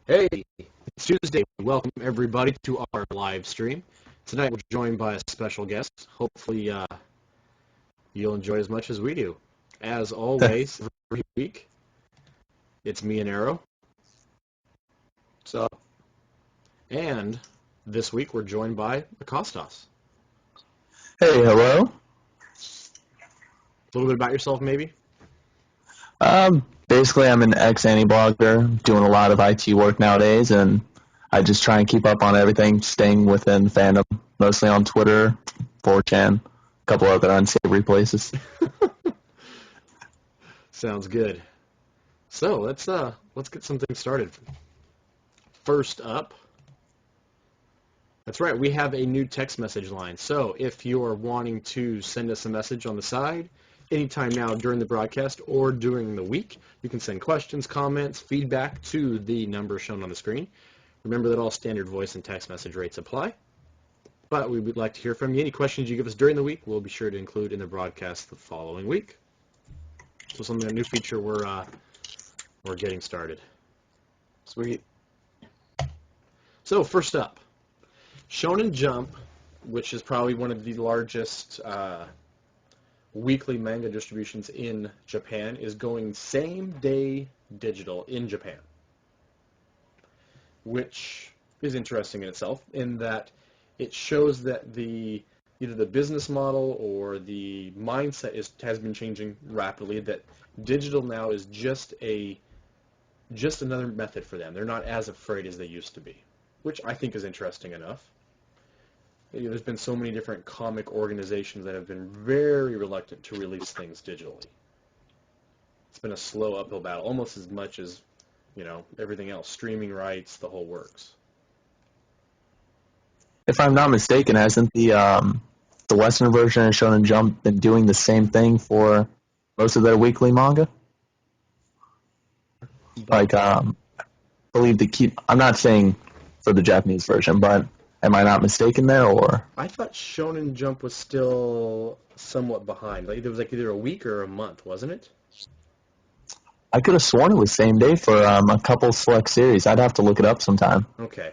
Hey, it's Tuesday. Welcome everybody to our live stream. Tonight we're joined by a special guest. Hopefully you'll enjoy as much as we do. As always, every week, it's me and Arrow. So, And this week we're joined by Acostoss. hey, hello. A little bit about yourself, maybe? Basically, I'm an ex-Annie blogger doing a lot of IT work nowadays, and I just try and keep up on everything, staying within fandom, mostly on Twitter, 4chan, a couple other unsavory places. Sounds good. So let's get some things started. First up, that's right, we have a new text message line. So if you're wanting to send us a message on the side, anytime now during the broadcast or during the week, you can send questions, comments, feedback to the number shown on the screen. Remember that all standard voice and text message rates apply. But we would like to hear from you. Any questions you give us during the week, we'll be sure to include in the broadcast the following week. So something, a new feature we're getting started. Sweet. So first up, Shonen Jump, which is probably one of the largest weekly manga distributions in Japan, is going same-day digital in Japan, which is interesting in itself in that it shows that either the business model or the mindset has been changing rapidly, that digital now is just another method for them. They're not as afraid as they used to be, which I think is interesting enough. There's been so many different comic organizations that have been very reluctant to release things digitally. It's been a slow uphill battle, almost as much as, everything else, streaming rights, the whole works. If I'm not mistaken, hasn't the Western version of Shonen Jump been doing the same thing for most of their weekly manga? Like, I believe I'm not saying for the Japanese version, but am I not mistaken there, or? I thought Shonen Jump was still somewhat behind. Like, there was either a week or a month, wasn't it? I could have sworn it was same day for a couple select series. I'd have to look it up sometime. Okay.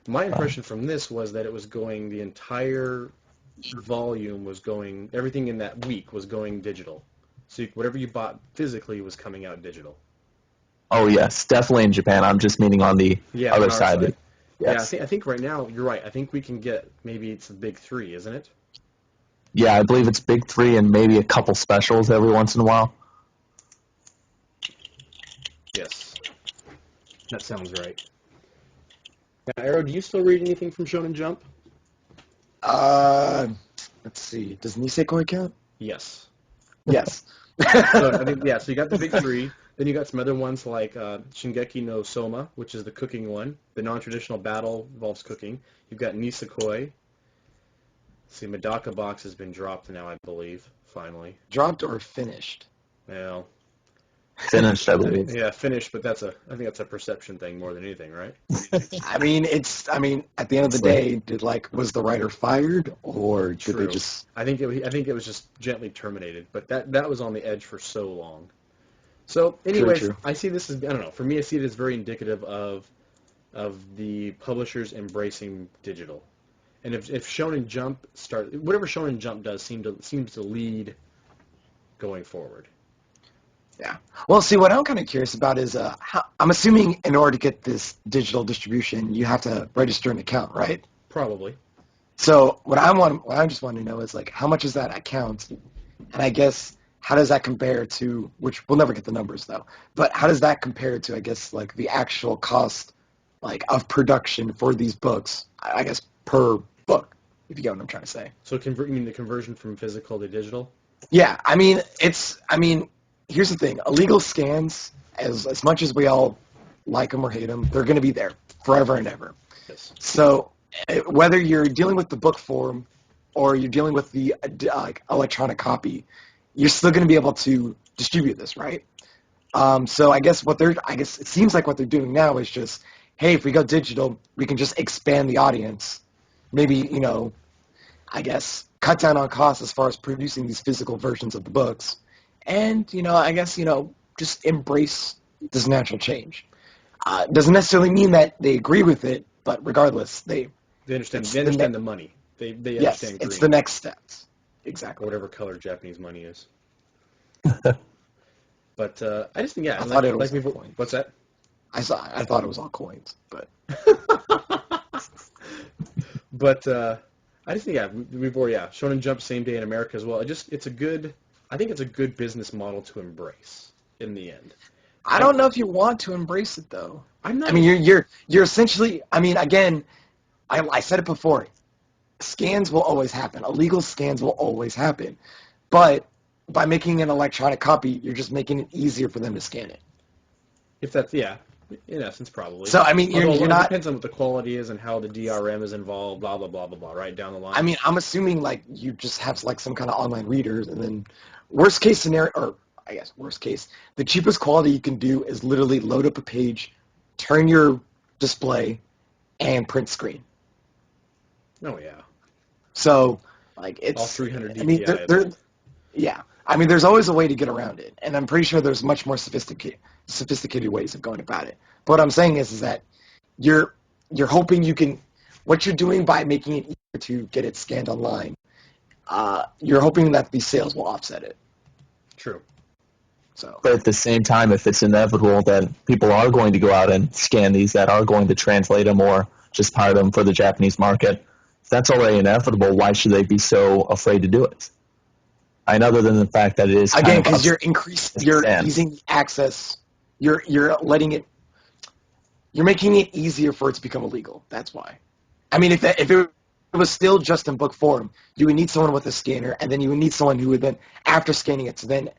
My impression from this was that it was going, the entire volume was going, everything in that week was going digital. So whatever you bought physically was coming out digital. Oh, yes, definitely in Japan. I'm just meaning on the other on our side. Yes. Yeah, I think right now, you're right. I think we can get, maybe it's the big three, isn't it? Yeah, I believe it's big three and maybe a couple specials every once in a while. Yes. That sounds right. Now, Arrow, do you still read anything from Shonen Jump? Let's see. Does Nisekoi count? Yes. Yes. So you got the big three. Then you got some other ones like Shingeki no Soma, which is the cooking one. The non-traditional battle involves cooking. You've got Nisekoi. See, Medaka Box has been dropped now, I believe, finally. Dropped or finished? Well, Finished, I believe. yeah, finished, but I think that's a perception thing more than anything, right? I mean, at the end of the day, was the writer fired, or did True. they just? I think it was just gently terminated, but that was on the edge for so long. So, anyways, True. I see this as, I don't know, for me I see it as very indicative of the publishers embracing digital. And if Shonen Jump whatever Shonen Jump does seems to lead going forward. Yeah. Well, see, what I'm kind of curious about is, I'm assuming in order to get this digital distribution, you have to register an account, right? Probably. So what I just want to know is how much is that account, and I guess how does that compare to, which we'll never get the numbers though, but how does that compare to, I guess, the actual cost, of production for these books, I guess, per book, if you get what I'm trying to say. So you mean the conversion from physical to digital? Yeah, here's the thing. Illegal scans, as much as we all like them or hate them, they're going to be there forever and ever. Yes. So whether you're dealing with the book form or you're dealing with the electronic copy, you're still going to be able to distribute this, right? So I guess it seems like what they're doing now is just, hey, if we go digital, we can just expand the audience. Maybe, I guess cut down on costs as far as producing these physical versions of the books. And, I guess, just embrace this natural change. Doesn't necessarily mean that they agree with it, but regardless, They understand. it's They understand the money. They yes, understand it's green, the next steps. or Exactly. whatever color Japanese money is. But I just think, yeah, I thought it was like all we've. coins. What's that? I thought it was all coins, but But I just think, yeah, we've already, yeah, Shonen Jump same day in America as well. It's a good, I think it's a good business model to embrace in the end. I don't know if you want to embrace it though. I'm not. I mean, you're essentially. I mean, again, I said it before. Scans will always happen. Illegal scans will always happen. But by making an electronic copy, you're just making it easier for them to scan it. If that's, yeah, in essence, probably. So I mean, Although you're it not. depends on what the quality is and how the DRM is involved, blah blah blah blah blah, right down the line. I mean, I'm assuming like you just have like some kind of online readers, and then worst case scenario, or I guess worst case, the cheapest quality you can do is literally load up a page, turn your display, and print screen. Oh yeah, So like it's all 300 I mean, DPI. yeah. I mean, there's always a way to get around it, and I'm pretty sure there's much more sophisticated ways of going about it. But what I'm saying is that you're hoping you can what you're doing by making it easier to get it scanned online. You're hoping that the sales will offset it. True. So, But at the same time, if it's inevitable that people are going to go out and scan these, that are going to translate them or just pirate them for the Japanese market, if that's already inevitable, why should they be so afraid to do it? And other than the fact that it is again, kind because of you're easing the access, you're letting it, you're making it easier for it to become illegal. That's why. I mean, if it was still just in book form, you would need someone with a scanner, and then you would need someone who would then, after scanning it, to then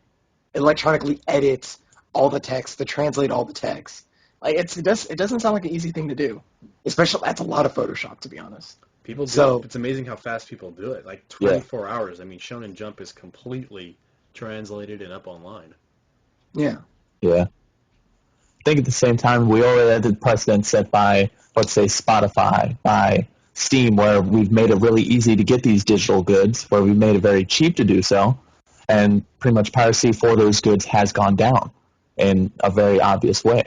electronically edit all the text, to translate all the text. Like it doesn't sound like an easy thing to do. Especially that's a lot of Photoshop, to be honest. People do So it. It's amazing how fast people do it. Like Yeah. 24 hours. I mean, Shonen Jump is completely translated and up online. yeah, Yeah. I think at the same time, we already had the precedent set by, let's say, Spotify, by Steam, where we've made it really easy to get these digital goods, where we've made it very cheap to do so, and pretty much piracy for those goods has gone down in a very obvious way.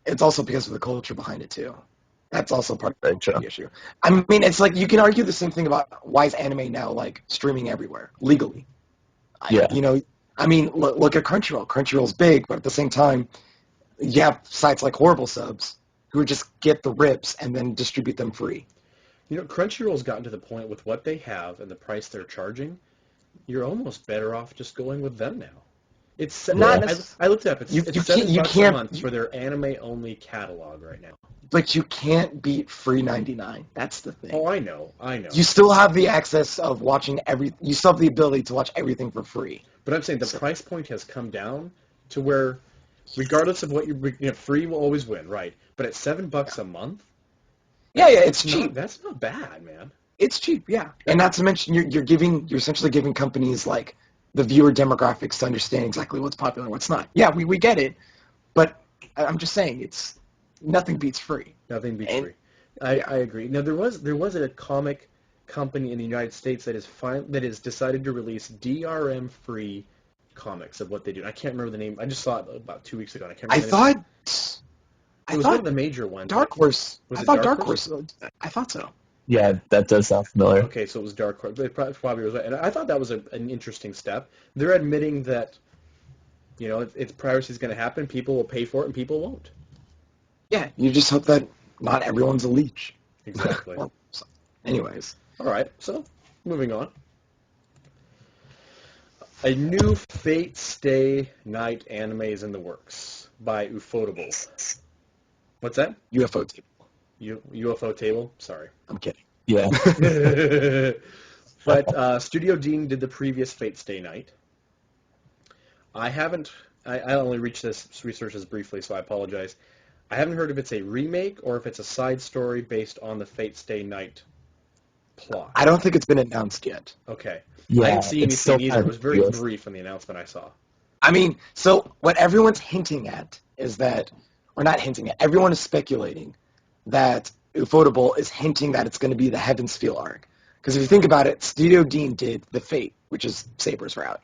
it's also because of the culture behind it too. That's also part Very of true. the issue. I mean, it's like you can argue the same thing about why is anime now like streaming everywhere legally. Yeah. I mean, look at Crunchyroll. Crunchyroll's big, but at the same time, you have sites like Horrible Subs who just get the rips and then distribute them free. You know, Crunchyroll's gotten to the point with what they have and the price they're charging. You're almost better off just going with them now. It's Not I looked it up. It's you can't you $7 a can't month for their anime-only catalog right now. but you can't beat free 99. That's the thing. Oh, I know. You still have the access of watching you still have the ability to watch everything for free. But I'm saying the price point has come down to where, regardless of what free will always win, right? But at $7 a month, Yeah, it's cheap. That's not bad, man. It's cheap, yeah. And not to mention you're essentially giving companies like the viewer demographics to understand exactly what's popular and what's not. Yeah, we get it, but I'm just saying it's nothing beats free. Nothing beats free. I agree. Now there was a comic company in the United States that has decided to release DRM free comics of what they do. I can't remember the name. I just saw it about 2 weeks ago. And I can't remember. It was one of the major ones. Dark Horse. Was I it thought Dark Dark Horse? Horse. I thought so. Yeah, that does sound familiar. Okay, so it was Dark Horse. But it probably was right. And I thought that was an interesting step. They're admitting that, it's piracy is going to happen. People will pay for it, and people won't. Yeah, you just hope that not everyone's a leech. Exactly. Well, anyways. All right, so moving on. A new Fate Stay Night anime is in the works by Ufotable. What's that? UFO table. UFO Table? Sorry. I'm kidding. Yeah. But Studio Dean did the previous Fate Stay Night. I only reached this research as briefly, so I apologize. I haven't heard if it's a remake or if it's a side story based on the Fate Stay Night plot. I don't think it's been announced yet. Okay. Yeah, I didn't see it's still anything either. kind It of was very ambiguous. brief in the announcement I saw. I mean, so what everyone's hinting at is that, or not hinting at, everyone is speculating that Ufotable is hinting that it's going to be the Heaven's Feel arc. Because if you think about it, Studio Dean did The Fate, which is Saber's route.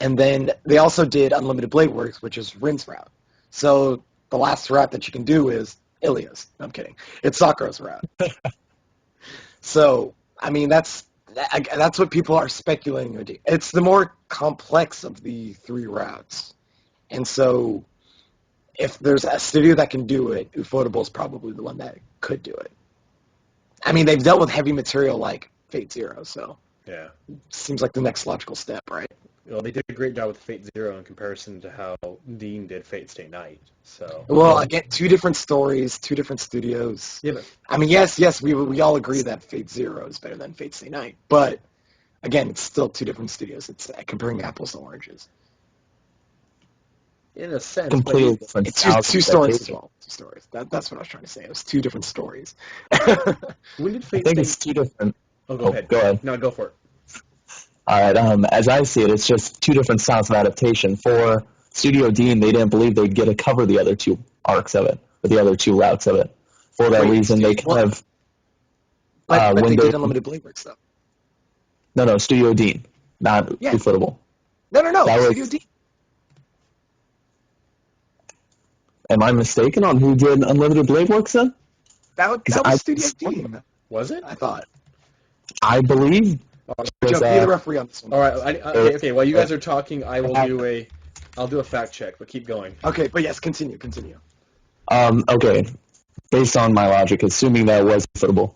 And then they also did Unlimited Blade Works, which is Rin's route. So the last route that you can do is Ilia's. No, I'm kidding. It's Sakura's route. So, I mean, that's what people are speculating would do. It's the more complex of the three routes. And so, if there's a studio that can do it, Ufotable is probably the one that could do it. I mean, they've dealt with heavy material like Fate Zero, so Yeah. seems like the next logical step, right? Well, they did a great job with Fate Zero in comparison to how Dean did Fate Stay Night. So. Well, again, two different stories, two different studios. Yeah, but I mean, yes, we all agree that Fate Zero is better than Fate Stay Night, but again, it's still two different studios. It's comparing apples to oranges. in a sense, Completely but different It's styles two of stories as adaptation. well. Two stories. That's what I was trying to say. It was two different stories. when did I Fate think Stay? it's two different. Oh, go ahead. Go ahead. No, go for it. All right. As I see it, it's just two different styles of adaptation. For Studio Dean, they didn't believe they'd get to cover the other two arcs of it, or the other two routes of it. For that Wait, reason, they kind what? of But when they they did Unlimited Blade Works, though. no Studio Dean, not Yeah. Ufotable. No. That was. Studio D. Am I mistaken on who did Unlimited Blade Works then? That was Studio D. Was it? I thought. I believe was, Joe, be the referee on this one. All right. Okay. While you guys are talking, I'll do a fact check. But keep going. Okay, but yes, continue. okay. Based on my logic, assuming that was Ufotable,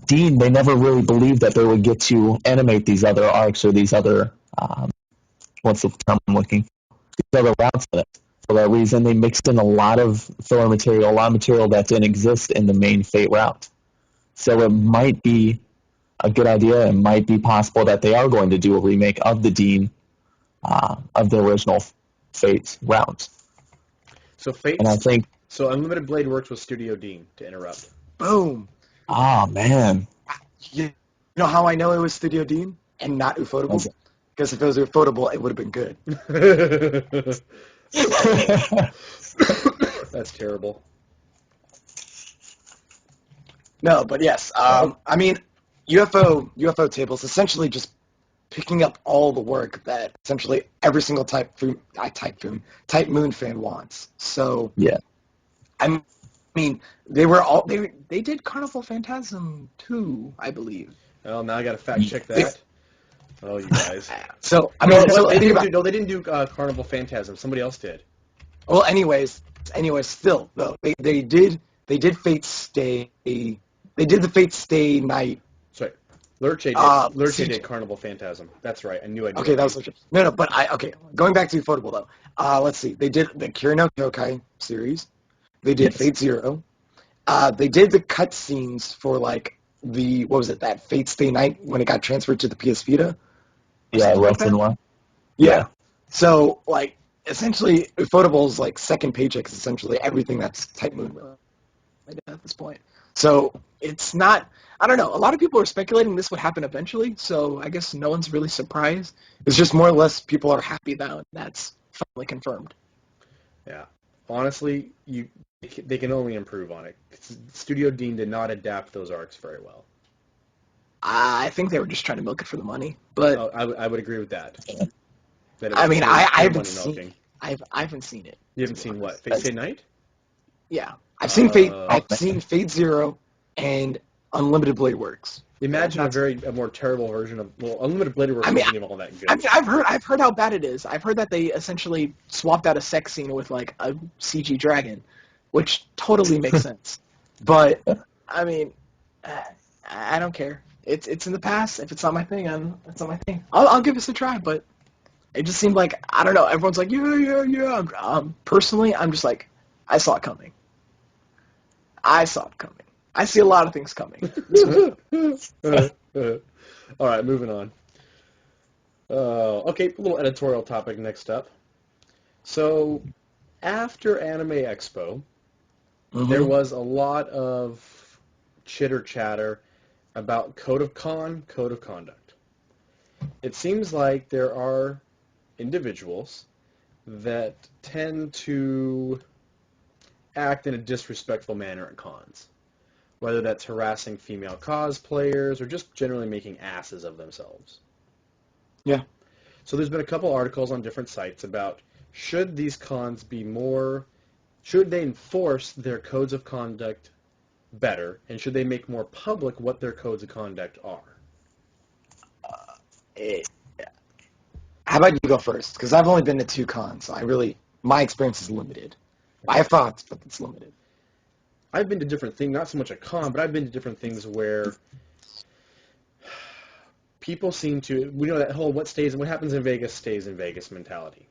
Dean, they never really believed that they would get to animate these other arcs or these other what's the term I'm looking for? These other routes in it. For that reason, they mixed in a lot of filler material, a lot of material that didn't exist in the main Fate route. So it might be a good idea. It might be possible that they are going to do a remake of the Dean of the original Fate route. So Fate. And I think, So Unlimited Blade works with Studio Dean to interrupt. Boom. man, You know how I know it was Studio Dean and not Ufotable? Okay. Because if it was Ufotable, it would have been good. That's terrible. No, but yes. I mean, UFO tables essentially just picking up all the work that essentially every single Type Moon fan wants. So yeah. I mean, they did Carnival Phantasm too, I believe. Well, now I got to fact check that. Oh, you guys. So I No, mean, but so they think didn't about- they didn't do Carnival Phantasm. Somebody else did. well, anyways, still though they did Fate Stay. They did the Fate Stay night. Sorry. Lurche did, CG did Carnival Phantasm. That's right. I knew I did. Okay, that was legit. No, but going back to Ufotable though. Let's see. They did the Kirino Kyokai series. They did Yes. Fate Zero. They did the cutscenes for like what was it, that Fate Stay night when it got transferred to the PS Vita? Yeah, something like left and that? one. Yeah. So like essentially Ufotable's like second paycheck is essentially everything that's Type Moon related at this point. So it's not, I don't know, a lot of people are speculating this would happen eventually, so I guess no one's really surprised. It's just more or less people are happy that that's finally confirmed. Yeah. Honestly, they can only improve on it. Studio Dean did not adapt those arcs very well. I think they were just trying to milk it for the money, but I would agree with that. That it I was mean, pure- I pure haven't money seen milking. I haven't seen it. You haven't seen what? Fate Stay Night? Yeah, I've seen Fate. I've man. seen Fate Zero and Unlimited Blade Works. Imagine That's- a more terrible version of Unlimited Blade Works I mean, wasn't even all that good. I mean, I've heard how bad it is. I've heard that they essentially swapped out a sex scene with like a CG dragon, which totally makes sense. But I mean, I don't care. It's in the past. If it's not my thing, it's not my thing. I'll give this a try. But it just seemed like, I don't know. Everyone's like, yeah. Personally, I'm just like, I saw it coming. I saw it coming. I see a lot of things coming. All right, moving on. Okay, a little editorial topic next up. So, after Anime Expo, there was a lot of chitter-chatter about Code of Conduct. It seems like there are individuals that tend to act in a disrespectful manner at cons, whether that's harassing female cosplayers or just generally making asses of themselves. Yeah. So there's been a couple articles on different sites about should these cons be more Should they enforce their codes of conduct better, and should they make more public what their codes of conduct are? Eh, How about you go first? Because I've only been to 2 cons, so my experience is limited. I have thoughts, but it's limited. I've been to different things, not so much a con, but I've been to different things where people seem to, we know that whole what happens in Vegas stays in Vegas mentality.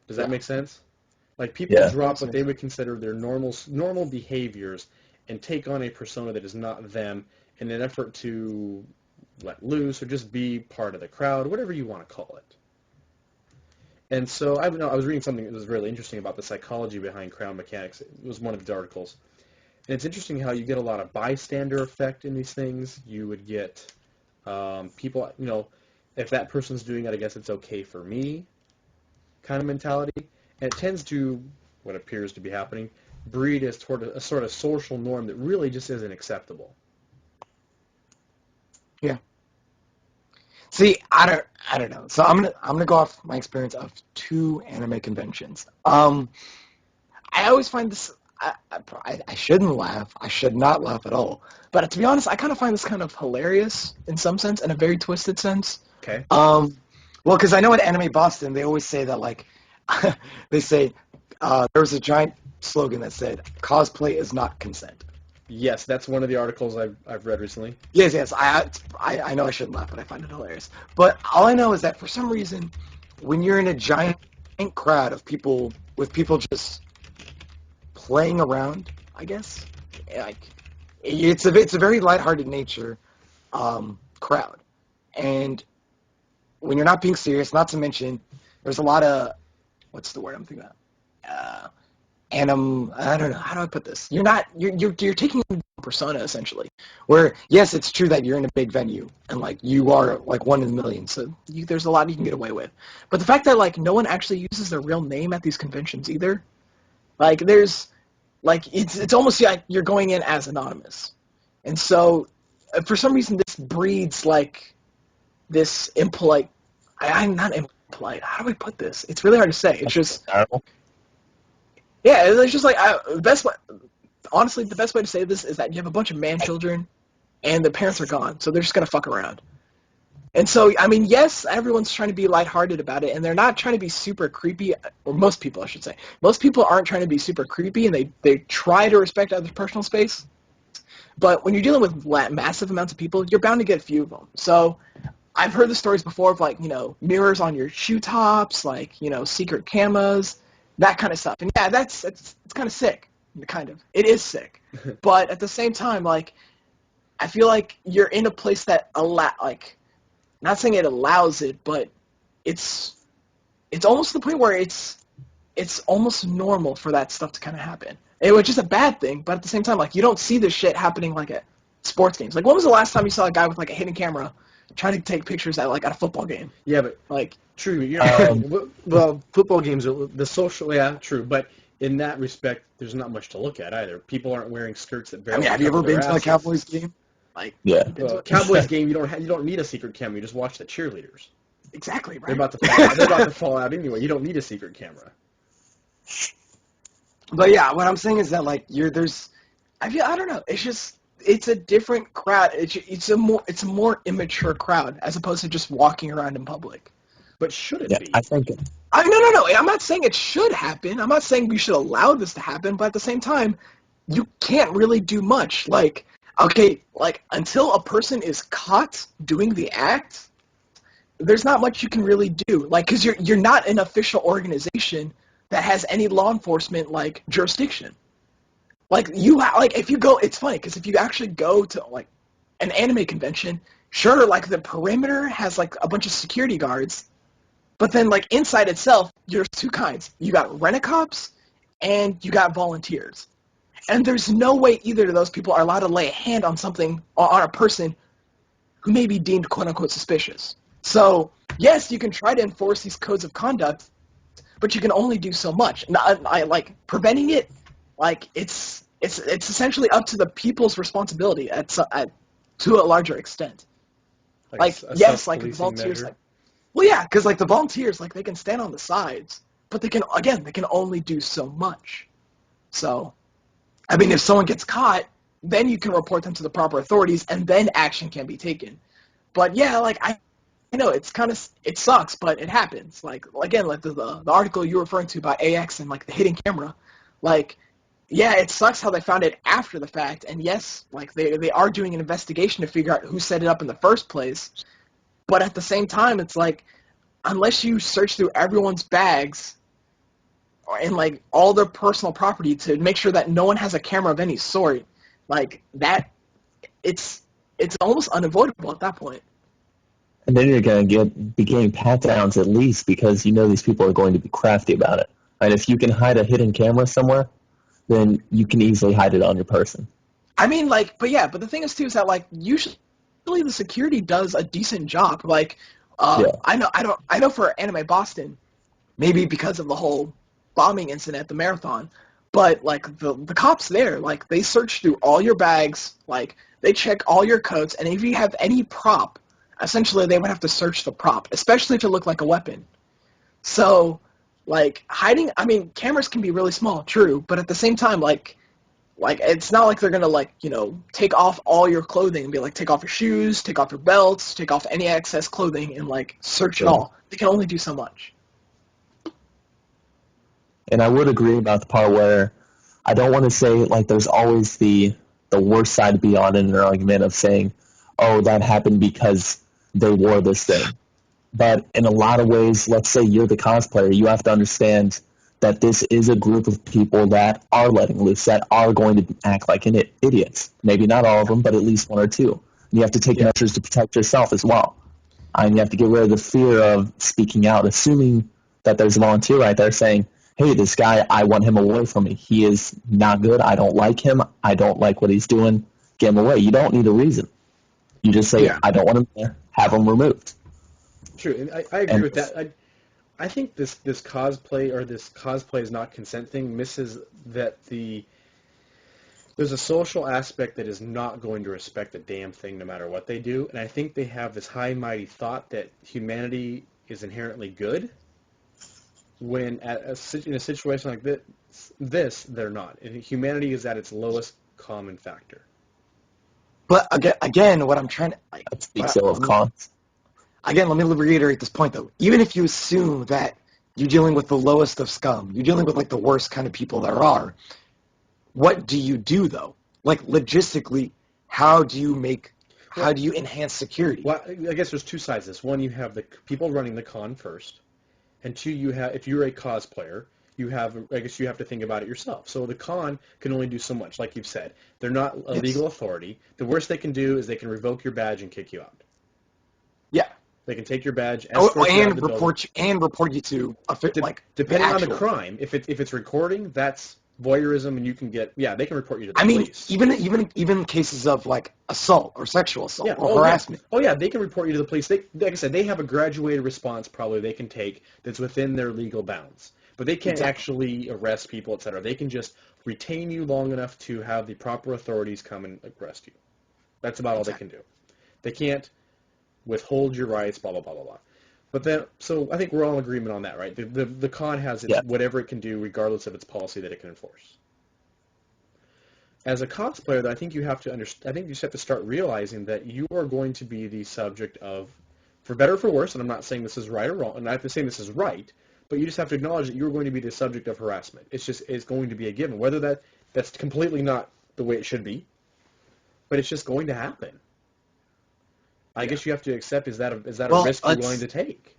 Does that Yeah. make sense? Like people Yeah. drop what they would consider their normal behaviors and take on a persona that is not them in an effort to let loose or just be part of the crowd, whatever you want to call it. And so I was reading something that was really interesting about the psychology behind crowd mechanics. It was one of the articles. And it's interesting how you get a lot of bystander effect in these things. You would get people, if that person's doing it, I guess it's okay for me kind of mentality. And it tends to, what appears to be happening, breed as toward a sort of social norm that really just isn't acceptable. Yeah. See, I don't know. So I'm gonna go off my experience of 2 anime conventions. I always find this. I shouldn't laugh. I should not laugh at all. But to be honest, I kind of find this kind of hilarious in some sense, in a very twisted sense. Okay. Well, because I know at Anime Boston they always say that like they say there was a giant slogan that said cosplay is not consent. Yes, that's one of the articles I've read recently. Yes. I know I shouldn't laugh, but I find it hilarious. But all I know is that for some reason, when you're in a giant crowd of people with people just playing around, I guess, like it's a very lighthearted nature crowd, and when you're not being serious, not to mention there's a lot of what's the word I'm thinking about? I don't know, how do I put this? You're taking a persona essentially. Where yes, it's true that you're in a big venue and like you are like one in a million, so there's a lot you can get away with. But the fact that like no one actually uses their real name at these conventions either, like there's like it's almost like you're going in as anonymous, and so for some reason this breeds like this impolite. I'm not impolite. How do I put this? It's really hard to say. It's just yeah. It's just like the best way. Honestly, the best way to say this is that you have a bunch of man children, and the parents are gone, so they're just gonna fuck around. And so, I mean, yes, everyone's trying to be lighthearted about it, and they're not trying to be super creepy, or most people, I should say. Most people aren't trying to be super creepy, and they try to respect other personal space. But when you're dealing with massive amounts of people, you're bound to get a few of them. So I've heard the stories before of, like, mirrors on your shoe tops, like, secret cameras, that kind of stuff. And yeah, it's kind of sick, kind of. It is sick. But at the same time, like, I feel like you're in a place that not saying it allows it, but it's almost to the point where it's almost normal for that stuff to kind of happen. It was just a bad thing, but at the same time, like, you don't see this shit happening like at sports games. Like, when was the last time you saw a guy with like a hidden camera trying to take pictures at a football game? Yeah, but Like, true. Well, football games are the social. Yeah, true. But in that respect, there's not much to look at either. People aren't wearing skirts that I barely mean, have you cover ever their been to a asses. Cowboys game? Like, Yeah. Well, Cowboys game, you don't need a secret camera. You just watch the cheerleaders. exactly, They're right? about to fall out. They're about to fall out anyway. You don't need a secret camera. But yeah, what I'm saying is that like I don't know. It's a different crowd. It's a more immature crowd as opposed to just walking around in public. But should it Yeah, be? I think No. I'm not saying it should happen. I'm not saying we should allow this to happen. But at the same time, you can't really do much. Like, okay, like until a person is caught doing the act, there's not much you can really do. Like, because you're not an official organization that has any law enforcement like jurisdiction. Like if you go, it's funny because if you actually go to like an anime convention, sure, like the perimeter has like a bunch of security guards, but then like inside itself, there's 2 kinds. You got rent-a-cops and you got volunteers, and there's no way either of those people are allowed to lay a hand on something on a person who may be deemed quote unquote suspicious. So yes, you can try to enforce these codes of conduct, but you can only do so much. And I like preventing it. Like it's essentially up to the people's responsibility to a larger extent. Like a yes, like the self-policing volunteers, measure. like well yeah, because like the volunteers, like they can stand on the sides, but they can only do so much. So, I mean, if someone gets caught, then you can report them to the proper authorities, and then action can be taken. But yeah, like I know it sucks, but it happens. Like again, like the article you were referring to about AX and like the hidden camera, like yeah, it sucks how they found it after the fact, and yes, like they are doing an investigation to figure out who set it up in the first place. But at the same time, it's like unless you search through everyone's bags and like all their personal property to make sure that no one has a camera of any sort, like that, it's almost unavoidable at that point. And then you're going to be getting pat downs at least because you know these people are going to be crafty about it. And if you can hide a hidden camera somewhere, then you can easily hide it on your person. I mean, like, but the thing is too is that like usually the security does a decent job. Like, Yeah. I know for Anime Boston, maybe because of the whole bombing incident at the marathon, but like the cops there, like they search through all your bags, like they check all your coats, and if you have any prop, essentially they would have to search the prop, especially if it looked like a weapon. So, like hiding, I mean, cameras can be really small, true, but at the same time, like it's not like they're gonna like take off all your clothing and be like take off your shoes, take off your belts, take off any excess clothing and like search it all. They can only do so much. And I would agree about the part where I don't want to say like there's always the worst side to be on in an argument of saying, oh, that happened because they wore this thing. But in a lot of ways, let's say you're the cosplayer, you have to understand that this is a group of people that are letting loose, that are going to act like idiots. Maybe not all of them, but at least one or two. And you have to take measures to protect yourself as well. And you have to get rid of the fear of speaking out, assuming that there's a volunteer right there saying, hey, this guy, I want him away from me. He is not good. I don't like him. I don't like what he's doing. Get him away. You don't need a reason. You just say, I don't want him there. Have him removed. True, and I agree with that. I think this cosplay is not consent thing misses that there's a social aspect that is not going to respect a damn thing no matter what they do, and I think they have this high and mighty thought that humanity is inherently good, when in a situation like this they're not. And humanity is at its lowest common factor. But again, what I'm trying to That speaks ill of cons. Again, let me reiterate this point, though. Even if you assume that you're dealing with the lowest of scum, you're dealing with, like, the worst kind of people there are, what do you do, though? Like, logistically, how do you enhance security? Well, I guess there's two sides to this. One, you have the people running the con first, and two, if you're a cosplayer, I guess you have to think about it yourself. So the con can only do so much, like you've said. They're not a legal authority. The worst they can do is they can revoke your badge and kick you out. Yeah. They can take your badge, escort you out of the building. report you to depending on the crime. If it's recording, that's voyeurism, and you can they can report you to the police. even cases of like assault or sexual assault or harassment. Yeah. Oh yeah, they can report you to the police. Like I said, they have a graduated response probably they can take that's within their legal bounds. But they can't actually arrest people, etc. They can just retain you long enough to have the proper authorities come and arrest you. That's about all they can do. They can't withhold your rights, blah, blah, blah, blah, blah. But then, so I think we're all in agreement on that, right? The con has whatever it can do, regardless of its policy that it can enforce. As a cosplayer, though, I think you have to I think you just have to start realizing that you are going to be the subject of, for better or for worse, and I'm not saying this is right or wrong, and I'm not saying this is right, but you just have to acknowledge that you're going to be the subject of harassment. It's going to be a given, whether that's completely not the way it should be, but it's just going to happen. I guess you have to accept, is that a risk you're willing to take?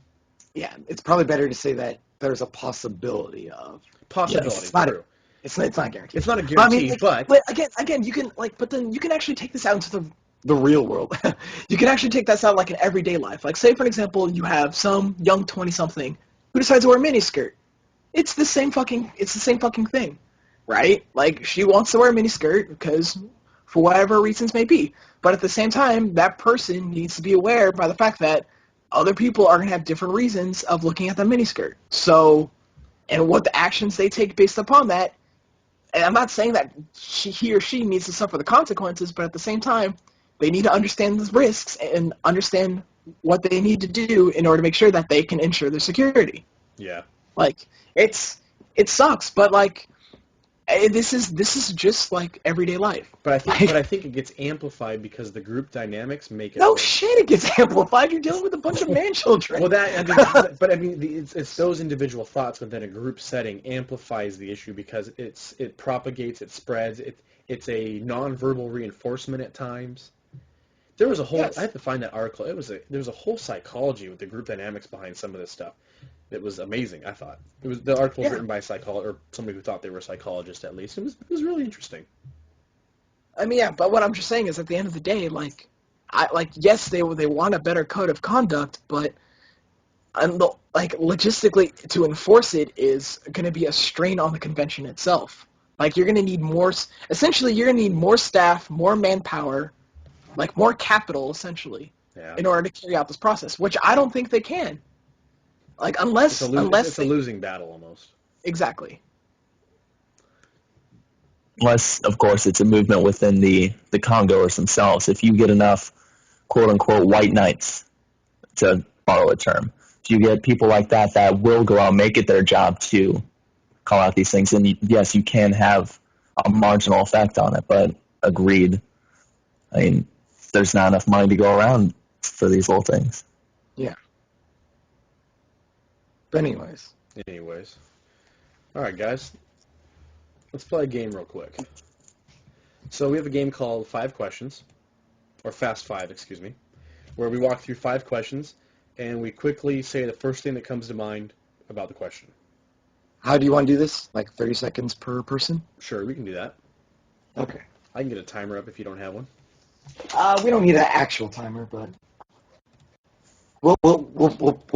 Yeah, it's probably better to say that there's a possibility of. Possibility, true. It's not guaranteed. It's not a guarantee, but again, you can but then you can actually take this out into the real world. You can actually take this out like in everyday life. Like, say for an example, you have some young 20-something who decides to wear a miniskirt. It's the same fucking thing, right? Like, she wants to wear a miniskirt because for whatever reasons may be. But at the same time, that person needs to be aware by the fact that other people are going to have different reasons of looking at the miniskirt. So, and what the actions they take based upon that, and I'm not saying that he or she needs to suffer the consequences, but at the same time, they need to understand the risks and understand what they need to do in order to make sure that they can ensure their security. Yeah. Like, it sucks, but like, This is just like everyday life. But I think Like, but I think it gets amplified because the group dynamics make it no worse. shit, it gets amplified. You're dealing with a bunch of man children. Well, it's those individual thoughts within a group setting amplifies the issue because it propagates, it spreads, it's a nonverbal reinforcement at times. There was a whole Yes. I have to find that article. There was a whole psychology with the group dynamics behind some of this stuff. It was amazing. I thought the article was Yeah. written by a psychologist or somebody who thought they were a psychologist at least. It was really interesting. I mean, yeah, but what I'm just saying is, at the end of the day, yes, they want a better code of conduct, but logistically to enforce it is going to be a strain on the convention itself. Like, you're going to need essentially, you're going to need more staff, more manpower, like more capital, essentially, Yeah. in order to carry out this process, which I don't think they can. Like, It's unless a losing battle almost. exactly. Unless, of course, it's a movement within the Congoers themselves. If you get enough quote-unquote white knights, to borrow a term, if you get people like that will go out and make it their job to call out these things, and yes, you can have a marginal effect on it, but agreed. I mean, there's not enough money to go around for these little things. Yeah. But anyways. All right, guys. Let's play a game real quick. So we have a game called 5 Questions, or Fast 5, excuse me, where we walk through 5 questions, and we quickly say the first thing that comes to mind about the question. How do you want to do this? Like 30 seconds per person? Sure, we can do that. Okay. I can get a timer up if you don't have one. We don't need an actual timer, but we'll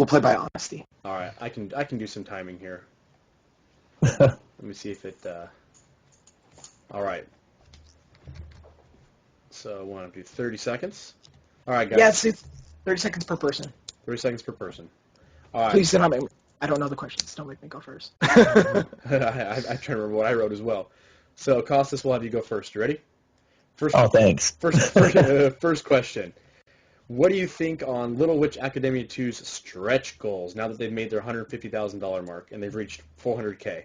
play by honesty. All right, I can do some timing here. Let me see if it. All right. So I want to do 30 seconds. All right, guys. Yes, it's 30 seconds per person. 30 seconds per person. All right. Please do not make me. I don't know the questions. Don't make me go first. I'm trying to remember what I wrote as well. So, Acostoss, we'll have you go first. You ready? Thanks. First question. What do you think on Little Witch Academia 2's stretch goals now that they've made their $150,000 mark and they've reached 400K?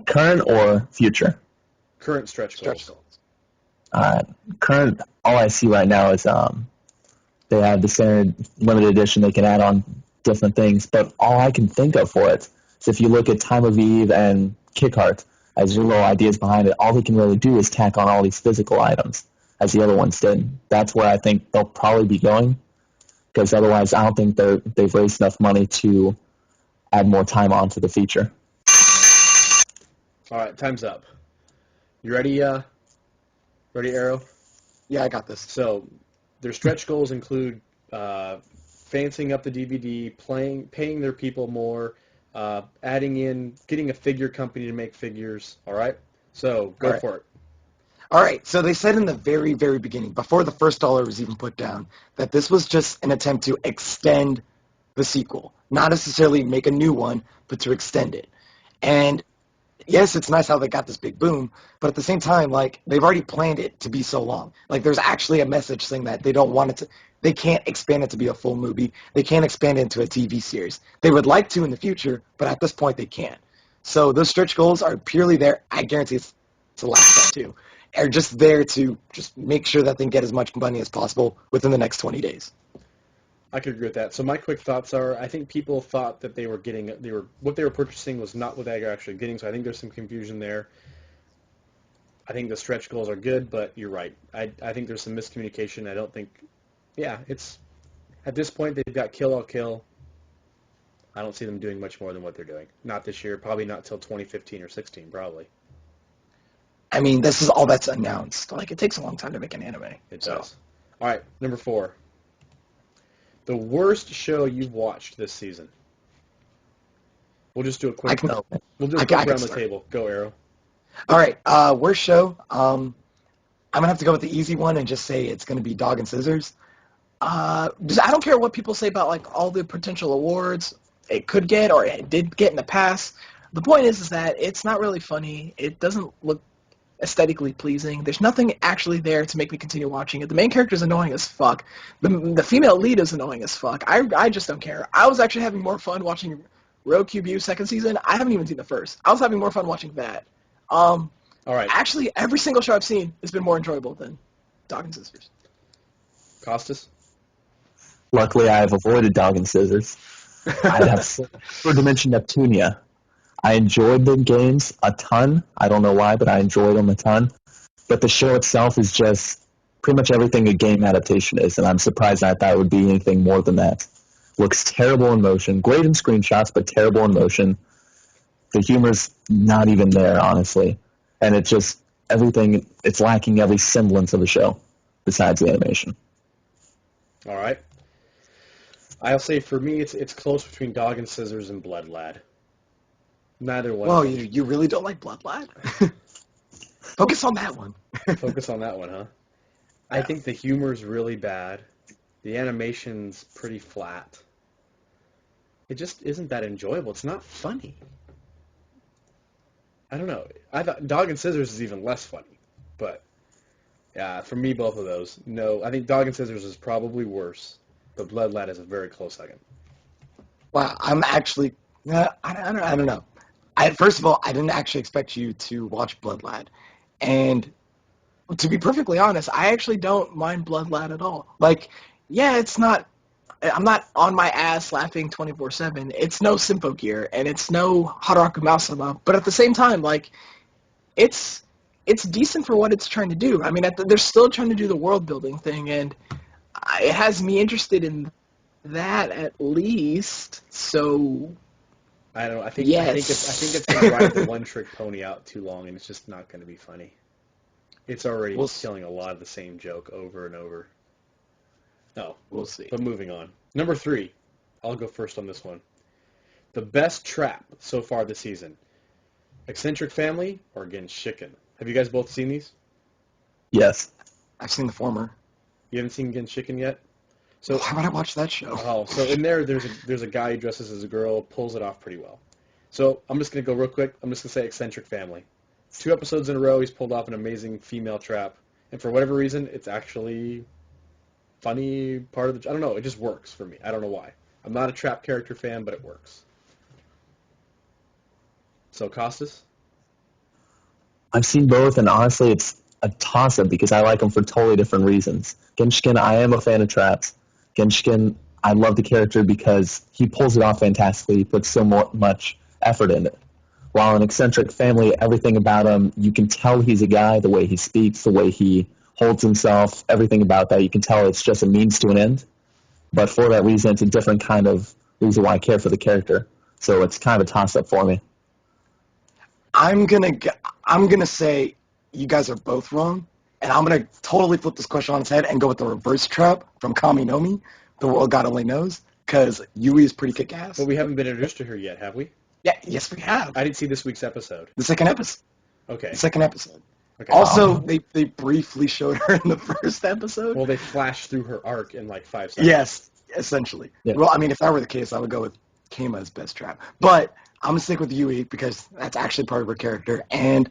Current or future? Current stretch goals. Current, all I see right now is they have the standard limited edition. They can add on different things, but all I can think of for it is if you look at Time of Eve and Kickheart as your little ideas behind it, all they can really do is tack on all these physical items as the other ones did. That's where I think they'll probably be going, because otherwise I don't think they've raised enough money to add more time onto the feature. All right, time's up. You ready? Ready, Arrow? Yeah, I got this. So, their stretch goals include fancying up the DVD, paying their people more, getting a figure company to make figures. All right. So go for it. All right, so they said in the very, very beginning, before the first dollar was even put down, that this was just an attempt to extend the sequel, not necessarily make a new one, but to extend it. And yes, it's nice how they got this big boom, but at the same time, like, they've already planned it to be so long. Like, there's actually a message saying that they don't want it to, they can't expand it to be a full movie. They can't expand it into a TV series. They would like to in the future, but at this point they can't. So those stretch goals are purely there. I guarantee it's the last step too. Are just there to just make sure that they can get as much money as possible within the next 20 days. I could agree with that. So my quick thoughts are, I think people thought that what they were purchasing was not what they were actually getting, so I think there's some confusion there. I think the stretch goals are good, but you're right. I think there's some miscommunication. I don't think, it's, at this point they've got Kill All Kill. I don't see them doing much more than what they're doing. Not this year, probably not till 2015 or 16, probably. I mean, this is all that's announced. Like, it takes a long time to make an anime. It does. All right, number 4. The worst show you've watched this season. We'll just do a quick. We'll do a quick round the table. Go, Arrow. All right, worst show. I'm gonna have to go with the easy one and just say it's gonna be Dog and Scissors. I don't care what people say about like all the potential awards it could get or it did get in the past. The point is that it's not really funny. It doesn't look aesthetically pleasing. There's nothing actually there to make me continue watching it. The main character is annoying as fuck. The female lead is annoying as fuck. I just don't care. I was actually having more fun watching Road QB second season. I haven't even seen the first. I was having more fun watching that. All right. Actually, every single show I've seen has been more enjoyable than Dog and Sisters. Costas? Luckily, I have avoided Dog and Scissors. I'd have Super Dimension Neptunia. I enjoyed the games a ton. I don't know why, but I enjoyed them a ton. But the show itself is just pretty much everything a game adaptation is, and I'm surprised I thought it would be anything more than that. Looks terrible in motion. Great in screenshots, but terrible in motion. The humor's not even there, honestly. And it's just everything, it's lacking every semblance of a show besides the animation. All right. I'll say for me, it's close between Dog and Scissors and Blood Lad. Neither one. Whoa, of them. you really don't like Blood Lad? Focus on that one. Focus on that one, huh? I think the humor's really bad. The animation's pretty flat. It just isn't that enjoyable. It's not funny. I don't know. I thought Dog and Scissors is even less funny. But, yeah, for me, both of those. No, I think Dog and Scissors is probably worse. But Blood Lad is a very close second. Wow, I'm actually, I don't know. First of all, I didn't actually expect you to watch Blood Lad. And to be perfectly honest, I actually don't mind Blood Lad at all. Like, yeah, I'm not on my ass laughing 24/7. It's no Simpo Gear, and it's no Haraku Mausama. But at the same time, like, it's decent for what it's trying to do. I mean, they're still trying to do the world building thing, and it has me interested in that at least. So I don't know. I think yes. it's going to ride the one-trick pony out too long, and it's just not going to be funny. It's already killing a lot of the same joke over and over. No, we'll see. But moving on. Number 3. I'll go first on this one. The best trap so far this season. Eccentric Family or Genshiken? Have you guys both seen these? Yes. I've seen the former. You haven't seen Genshiken yet? So why would I watch that show? Oh, so in there's a guy who dresses as a girl, pulls it off pretty well. So I'm just going to go real quick. I'm just going to say Eccentric Family. 2 episodes in a row, he's pulled off an amazing female trap. And for whatever reason, it's actually funny part of the... I don't know. It just works for me. I don't know why. I'm not a trap character fan, but it works. So, Costas? I've seen both, and honestly, it's a toss-up because I like them for totally different reasons. Genshiken, I am a fan of traps. Genshiken, I love the character because he pulls it off fantastically. He puts so much effort in it. While in Eccentric Family, everything about him, you can tell he's a guy, the way he speaks, the way he holds himself, everything about that. You can tell it's just a means to an end. But for that reason, it's a different kind of reason why I care for the character. So it's kind of a toss-up for me. I'm gonna say you guys are both wrong, and I'm gonna totally flip this question on its head and go with the reverse trap from Kami no Mi, The World God Only Knows, because Yui is pretty kick-ass. But we haven't been introduced to her yet, have we? Yeah, yes we have. I didn't see this week's episode. The second episode. Okay. The second episode. Okay. Also, they briefly showed her in the first episode. Well, they flashed through her arc in like 5 seconds. Yes, essentially. Yeah. Well, I mean, if that were the case, I would go with Keima as best trap. But I'm going to stick with Yui because that's actually part of her character. And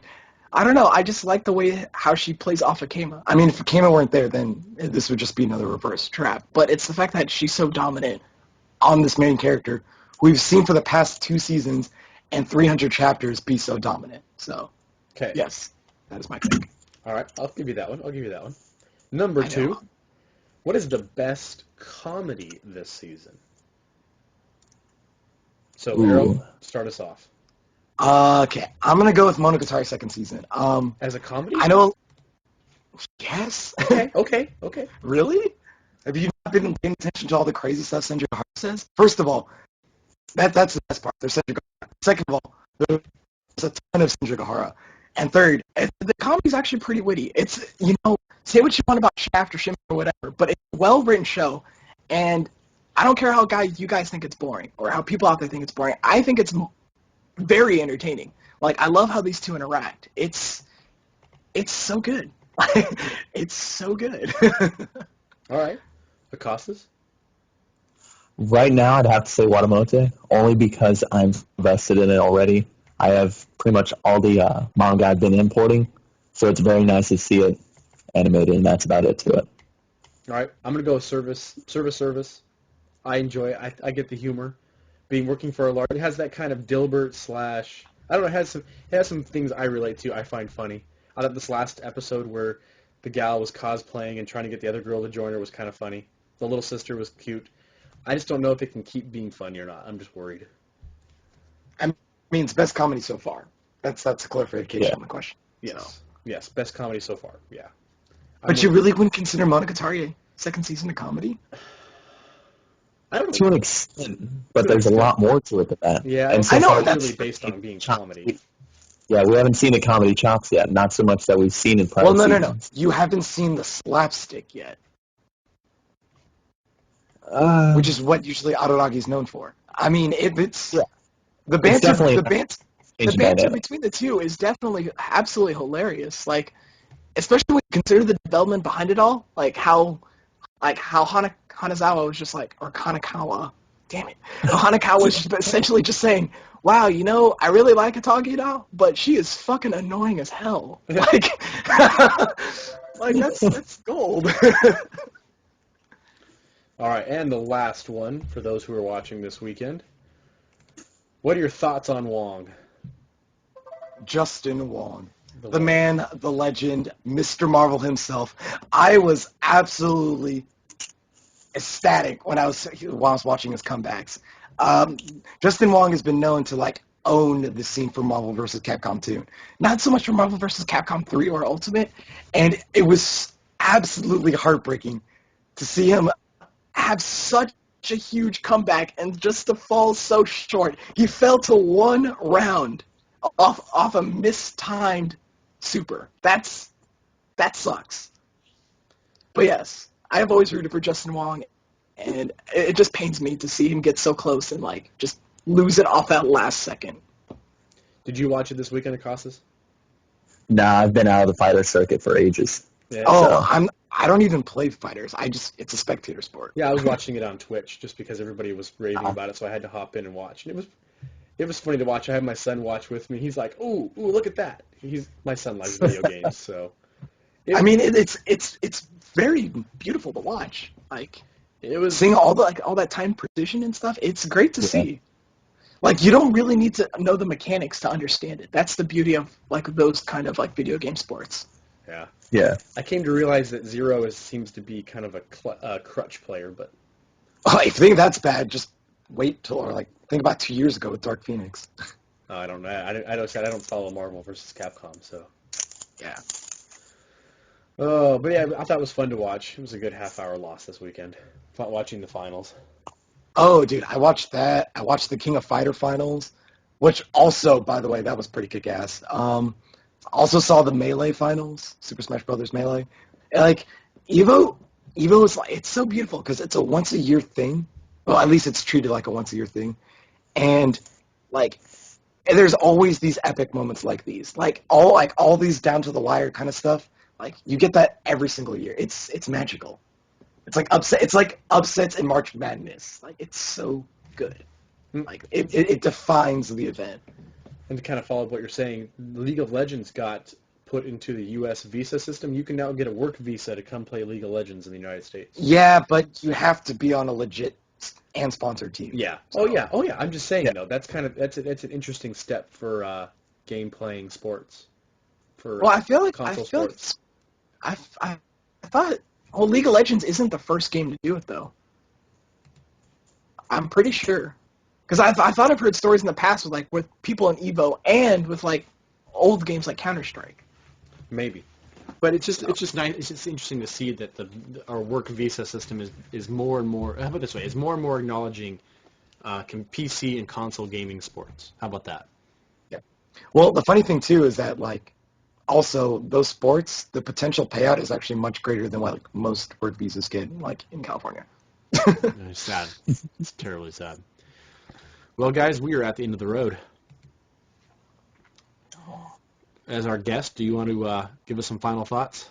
I don't know, I just like the way how she plays off of Keima. I mean, if Keima weren't there, then this would just be another reverse trap. But it's the fact that she's so dominant on this main character who we've seen for the past 2 seasons and 300 chapters be so dominant. So, Okay. yes, that is my pick. All right, I'll give you that one. Number 2, what is the best comedy this season? So, Harold, start us off. Okay, I'm going to go with Monogatari second season. As a comedy? I know... Yes. Okay. Really? Have you not been paying attention to all the crazy stuff Senju Gahara says? First of all, that's the best part. There's Senju Gahara. Second of all, there's a ton of Senju Gahara. And third, the comedy's actually pretty witty. It's, say what you want about Shaft or Shimmer or whatever, but it's a well-written show, and I don't care how you guys think it's boring or how people out there think it's boring. I think it's very entertaining. Like, I love how these two interact. It's so good. It's so good. All right. Acostoss? Right now, I'd have to say Watamote, only because I'm invested in it already. I have pretty much all the manga I've been importing, so it's very nice to see it animated, and that's about it to it. All right. I'm going to go service. I enjoy it. I get the humor. being working for a large. It has that kind of Dilbert slash. I don't know. It has some things I relate to. I find funny. I thought this last episode where the gal was cosplaying and trying to get the other girl to join her was kind of funny. The little sister was cute. I just don't know if it can keep being funny or not. I'm just worried. I mean, it's best comedy so far. That's a clarification Yeah. on the question. Yes. So. Yes. Best comedy so far. Yeah. But you really wouldn't consider Monogatari second season a comedy? I don't To know. an extent, but there's a lot more to it than that. Yeah. And I know, It's that's really based on being comedy. Yeah, we haven't seen the comedy chops yet. Not so much that we've seen in prior Well, no. seasons. You haven't seen the slapstick yet, Uh, which is what usually Araragi is known for. I mean, it's Yeah. the It's banter, definitely the a banter, The Asian banter dynamic. between the two is definitely absolutely hilarious. Like, especially when you consider the development behind it all, how Hanazawa was just like, or Kanakawa, damn it, how Hanakawa was just essentially just saying, wow, I really like Atagi, but she is fucking annoying as hell. Like that's gold. All right, and the last one for those who are watching this weekend. What are your thoughts on Wong? Justin Wong, the Wong. man, the legend, Mr. Marvel himself. I was absolutely ecstatic when I was watching his comebacks. Justin Wong has been known to own the scene for Marvel vs. Capcom 2. Not so much for Marvel vs. Capcom 3 or Ultimate, and it was absolutely heartbreaking to see him have such a huge comeback and just to fall so short. He fell to one round off a mistimed super. That sucks. But yes, I have always rooted for Justin Wong, and it just pains me to see him get so close and just lose it off that last second. Did you watch it this weekend, Acostoss? Nah, I've been out of the fighter circuit for ages. Yeah. I don't even play fighters. It's a spectator sport. Yeah, I was watching it on Twitch just because everybody was raving about it, so I had to hop in and watch. And it was funny to watch. I had my son watch with me. He's like, "Ooh, look at that!" My son likes video games, so. I mean, it's very beautiful to watch. It was Seeing all that time precision and stuff, it's great to Yeah. see. You don't really need to know the mechanics to understand it. That's the beauty of those kind of video game sports. yeah. Yeah. I came to realize that Zero seems to be kind of a crutch player, but If you think that's bad, just wait till think about 2 years ago with Dark Phoenix. I don't know. I don't follow Marvel versus Capcom, so. Yeah. Oh, but yeah, I thought it was fun to watch. It was a good half-hour loss this weekend. Fun watching the finals. Oh, dude, I watched that. I watched the King of Fighter finals, which also, by the way, that was pretty kick-ass. Also saw the Melee finals, Super Smash Brothers Melee. Evo is it's so beautiful because it's a once-a-year thing. Well, at least it's treated like a once-a-year thing. And, there's always these epic moments like these. All these down-to-the-wire kind of stuff. You get that every single year. It's magical. It's like upsets in March Madness. It's so good. It defines the event. And to kind of follow up what you're saying, League of Legends got put into the U.S. visa system. You can now get a work visa to come play League of Legends in the United States. Yeah, but you have to be on a legit and sponsored team. Yeah. Oh yeah. I'm just saying though. That's an interesting step for game playing sports. For Well, I feel like console sports. it's, I thought League of Legends isn't the first game to do it though. I'm pretty sure, because I thought I've heard stories in the past with people in Evo and with old games like Counter-Strike. Maybe. But it's just nice. It's just interesting to see that our work visa system is more and more. How about this way? Is more and more acknowledging PC and console gaming sports. How about that? Yeah. Well, the funny thing too is that also those sports, the potential payout is actually much greater than what most work visas get in California. It's sad. It's terribly sad. Well, guys, we are at the end of the road. As our guest, do you want to give us some final thoughts?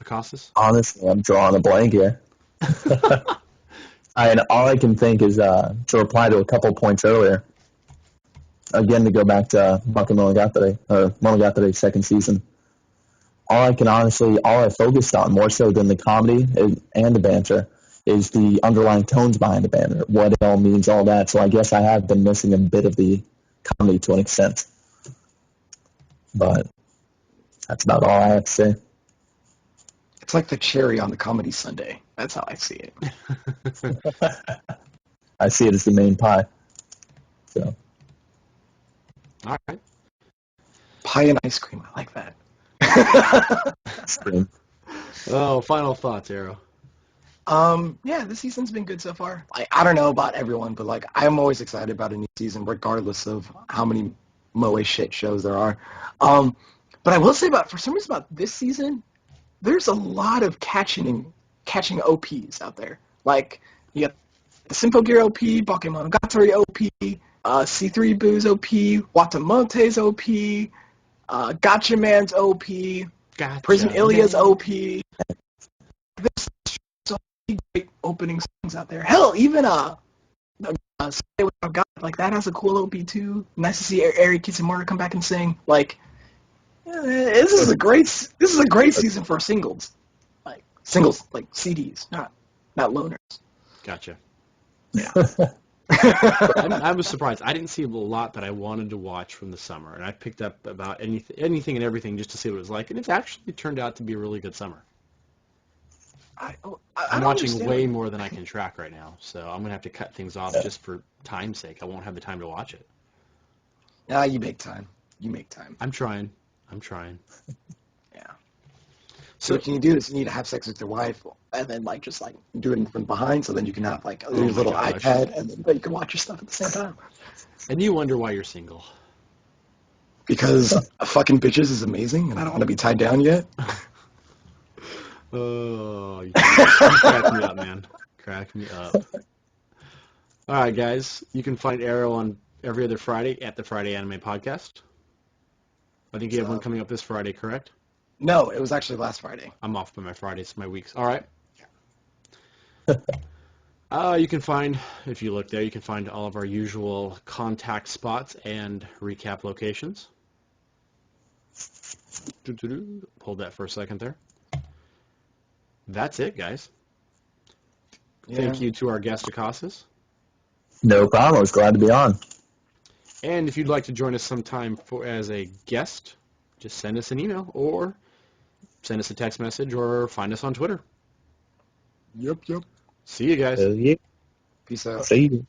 Acostoss? Honestly, I'm drawing a blank here. And all I can think is to reply to a couple points earlier. Again, to go back to Monogatari second season. All I focused on, more so than the comedy and the banter, is the underlying tones behind the banner, what it all means, all that. So I guess I have been missing a bit of the comedy to an extent. But that's about all I have to say. It's like the cherry on the comedy sundae. That's how I see it. I see it as the main pie. So All right. Pie and ice cream. I like that. scream. Oh, final thoughts, Arrow. Yeah, this season's been good so far. I don't know about everyone, but like I'm always excited about a new season, regardless of how many moe shit shows there are. But I will say for some reason about this season, there's a lot of catching OPs out there. Like, you got the Symphogear OP, Bakemonogatari OP, C3 Boo's OP, Watamonte's OP, Gotcha Man's OP, Gotcha. Prison Ilia's OP. There's so many great opening songs out there. Hell, even Stay Without God, like, that has a cool OP too. Nice to see Eri Kitsumura come back and sing. Like, this is a great season for singles, like CDs, not loners. Gotcha. Yeah. I was surprised. I didn't see a lot that I wanted to watch from the summer, and I picked up about anything and everything just to see what it was like, and it's actually turned out to be a really good summer. I'm watching way more than I can track right now, so I'm going to have to cut things off just for time's sake. I won't have the time to watch it. Nah, you make time. You make time. I'm trying. Yeah. So what you need to do is you need to have sex with your wife, And then just do it from behind, so then you can have like a my little gosh. iPad, and then but you can watch your stuff at the same time. And you wonder why you're single. because fucking bitches is amazing, and I don't want to be tied down yet. Oh, you crack me up, man. Crack me up. All right, guys. You can find Arrow on every other Friday at the Friday Anime Podcast. I think you have one coming up this Friday, correct? No, it was actually last Friday. I'm off by my Fridays, my weeks. All right. You can find, if you look there, you can find all of our usual contact spots and recap locations. Hold that for a second there. That's it, guys. Thank you to our guest, Acostoss. No problem. I was glad to be on. And if you'd like to join us sometime as a guest, just send us an email or send us a text message or find us on Twitter. Yep. See you guys. Yeah. Peace out. See you.